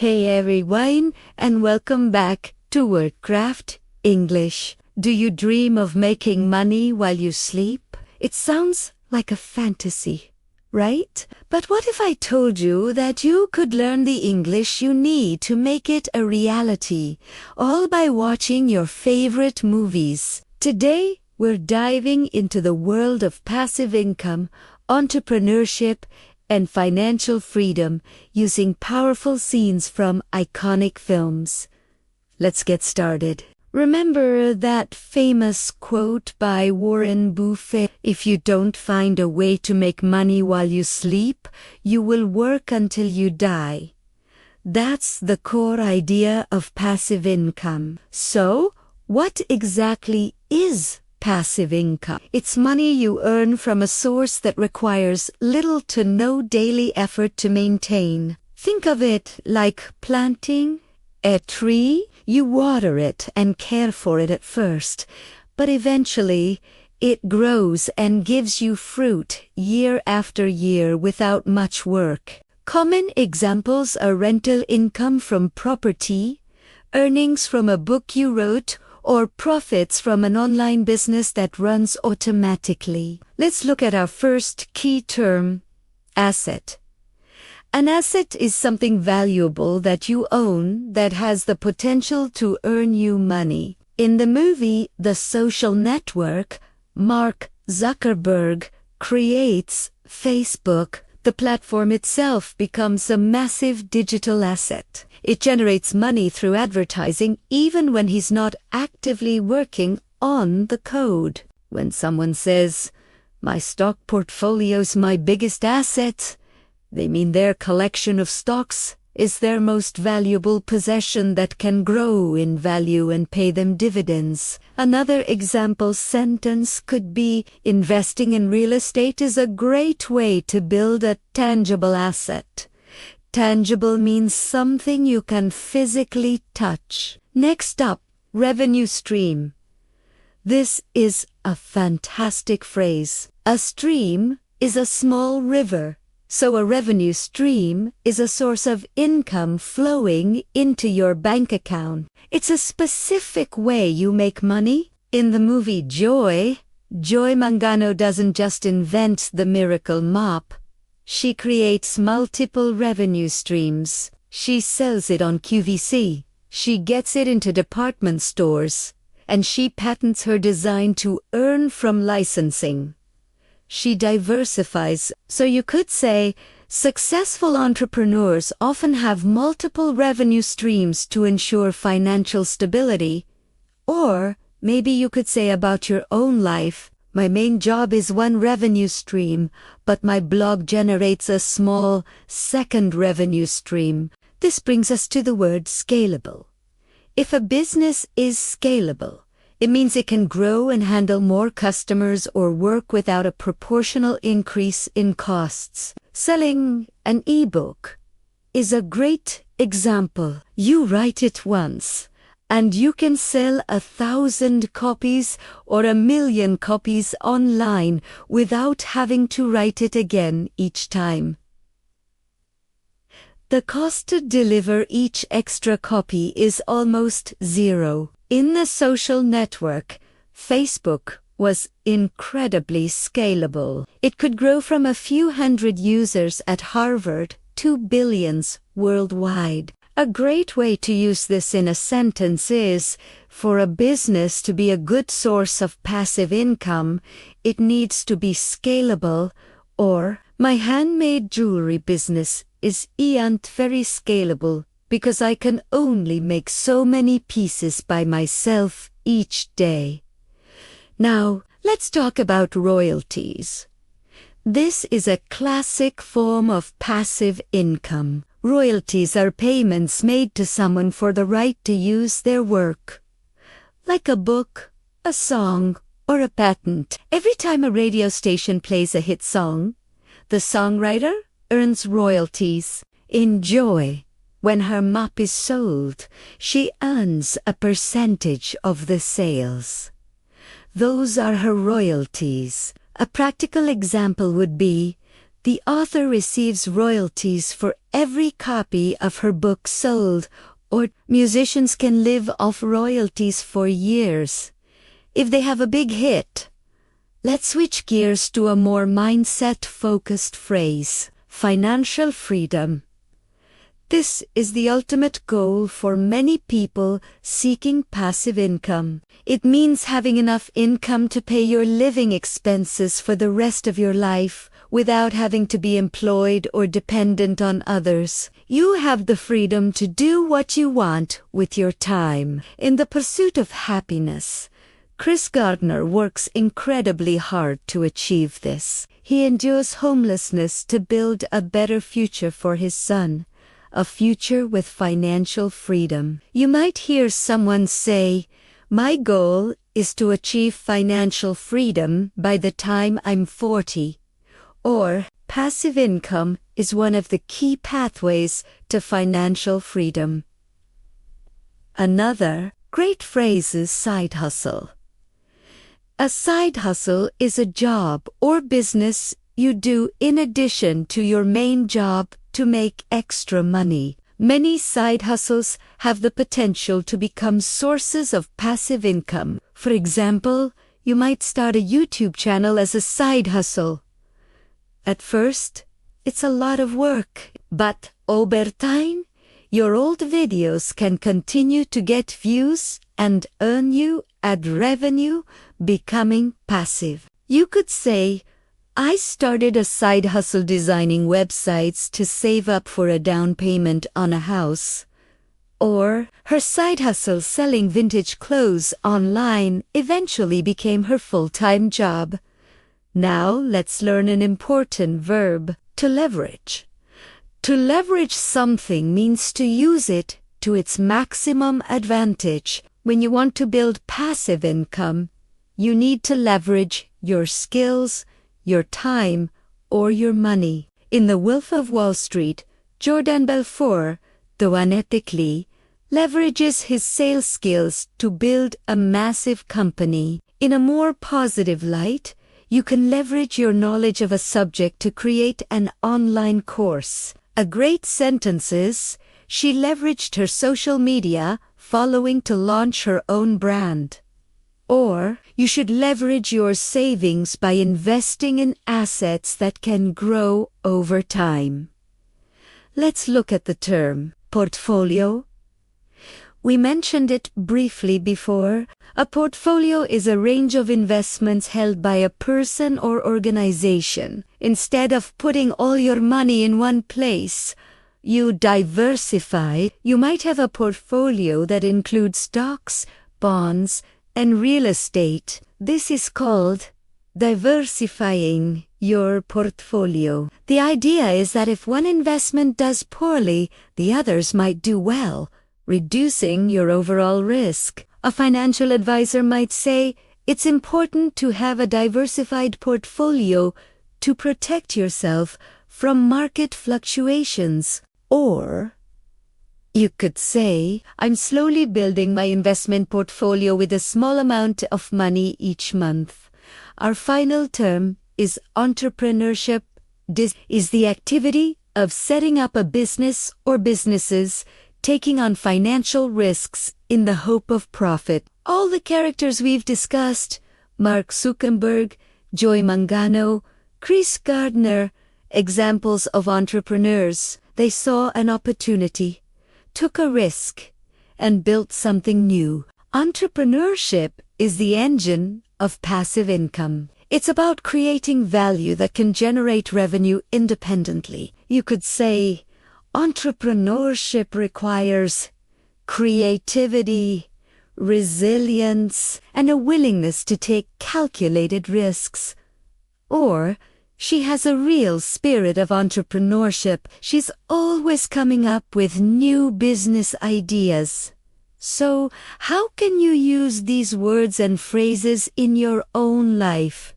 Hey everyone, and welcome back to WordCraft English. Do you dream of making money while you sleep? It sounds like a fantasy, right? But what if I told you that you could learn the English you need to make it a reality, all by watching your favorite movies? Today, we're diving into the world of passive income, entrepreneurship, and financial freedom using powerful scenes from iconic films. Let's get started. Remember that famous quote by Warren Buffett, "If you don't find a way to make money while you sleep, you will work until you die." That's the core idea of passive income. So, what exactly is passive income? It's money you earn from a source that requires little to no daily effort to maintain. Think of it like planting a tree. You water it and care for it at first, but eventually it grows and gives you fruit year after year without much work. Common examples are rental income from property, earnings from a book you wrote, or profits from an online business that runs automatically. Let's look at our first key term, asset. An asset is something valuable that you own that has the potential to earn you money. In the movie The Social Network, Mark Zuckerberg creates Facebook. The platform itself becomes a massive digital asset. It generates money through advertising even when he's not actively working on the code. When someone says, "My stock portfolio's my biggest asset," they mean their collection of stocks is their most valuable possession that can grow in value and pay them dividends. Another example sentence could be, "Investing in real estate is a great way to build a tangible asset." Tangible means something you can physically touch. Next up, revenue stream. This is a fantastic phrase. A stream is a small river. So a revenue stream is a source of income flowing into your bank account. It's a specific way you make money. In the movie Joy Mangano doesn't just invent the miracle mop. She creates multiple revenue streams. She sells it on QVC. She gets it into department stores. And she patents her design to earn from licensing. She diversifies. So you could say, successful entrepreneurs often have multiple revenue streams to ensure financial stability. Or maybe you could say about your own life, "My main job is one revenue stream, but my blog generates a small second revenue stream." This brings us to the word scalable. If a business is scalable, it means it can grow and handle more customers or work without a proportional increase in costs. Selling an ebook is a great example. You write it once, and you can sell 1,000 copies or 1,000,000 copies online without having to write it again each time. The cost to deliver each extra copy is almost zero. In the social network, Facebook was incredibly scalable. It could grow from a few hundred users at Harvard to billions worldwide. A great way to use this in a sentence is, for a business to be a good source of passive income, it needs to be scalable. Or, "My handmade jewelry business isn't very scalable, because I can only make so many pieces by myself each day." Now, let's talk about royalties. This is a classic form of passive income. Royalties are payments made to someone for the right to use their work. Like a book, a song, or a patent. Every time a radio station plays a hit song, the songwriter earns royalties. In Joy, when her mop is sold, she earns a percentage of the sales. Those are her royalties. A practical example would be, The author receives royalties for every copy of her book sold, or musicians can live off royalties for years if they have a big hit. Let's switch gears to a more mindset-focused phrase: financial freedom. This is the ultimate goal for many people seeking passive income. It means having enough income to pay your living expenses for the rest of your life without having to be employed or dependent on others. You have the freedom to do what you want with your time. In the Pursuit of Happyness, Chris Gardner works incredibly hard to achieve this. He endures homelessness to build a better future for his son, a future with financial freedom. You might hear someone say, "My goal is to achieve financial freedom by the time I'm 40. Or, passive income is one of the key pathways to financial freedom. Another great phrase is side hustle. A side hustle is a job or business you do in addition to your main job to make extra money. Many side hustles have the potential to become sources of passive income. For example, you might start a YouTube channel as a side hustle. At first, it's a lot of work, but over time, your old videos can continue to get views and earn you ad revenue, becoming passive. You could say, "I started a side hustle designing websites to save up for a down payment on a house." Or, her side hustle selling vintage clothes online eventually became her full-time job. Now let's learn an important verb: to leverage. To leverage something means to use it to its maximum advantage. When you want to build passive income, you need to leverage your skills, your time, or your money. In The Wolf of Wall Street, Jordan Belfort, though unethically, leverages his sales skills to build a massive company. In a more positive light, you can leverage your knowledge of a subject to create an online course. A great sentence is, she leveraged her social media following to launch her own brand. Or, you should leverage your savings by investing in assets that can grow over time. Let's look at the term portfolio. We mentioned it briefly before. A portfolio is a range of investments held by a person or organization. Instead of putting all your money in one place, you diversify. You might have a portfolio that includes stocks, bonds, and real estate. This is called diversifying your portfolio. The idea is that if one investment does poorly, the others might do well, reducing your overall risk. A financial advisor might say, it's important to have a diversified portfolio to protect yourself from market fluctuations. Or, you could say, I'm slowly building my investment portfolio with a small amount of money each month. Our final term is entrepreneurship. This is the activity of setting up a business or businesses, taking on financial risks in the hope of profit. All the characters we've discussed, Mark Zuckerberg, Joy Mangano, Chris Gardner, examples of entrepreneurs. They saw an opportunity, took a risk, and built something new. Entrepreneurship is the engine of passive income. It's about creating value that can generate revenue independently. You could say, entrepreneurship requires creativity, resilience, and a willingness to take calculated risks. Or, she has a real spirit of entrepreneurship. She's always coming up with new business ideas. So, how can you use these words and phrases in your own life?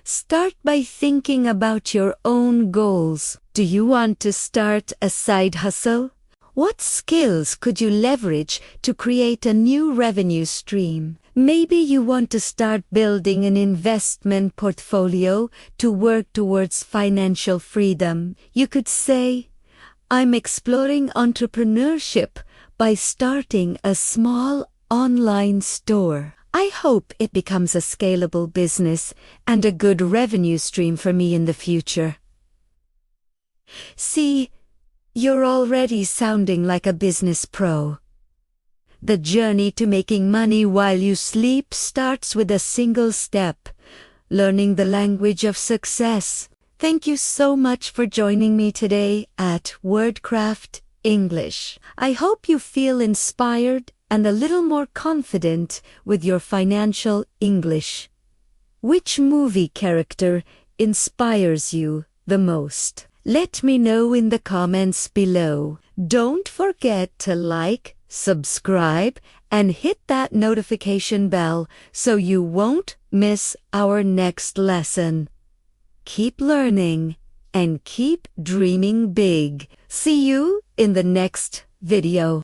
Start by thinking about your own goals. Do you want to start a side hustle? What skills could you leverage to create a new revenue stream? Maybe you want to start building an investment portfolio to work towards financial freedom. You could say, I'm exploring entrepreneurship by starting a small online store. I hope it becomes a scalable business and a good revenue stream for me in the future. See, you're already sounding like a business pro. The journey to making money while you sleep starts with a single step: learning the language of success. Thank you so much for joining me today at WordCraft English. I hope you feel inspired and a little more confident with your financial English. Which movie character inspires you the most? Let me know in the comments below. Don't forget to like, subscribe, and hit that notification bell so you won't miss our next lesson. Keep learning and keep dreaming big. See you in the next video.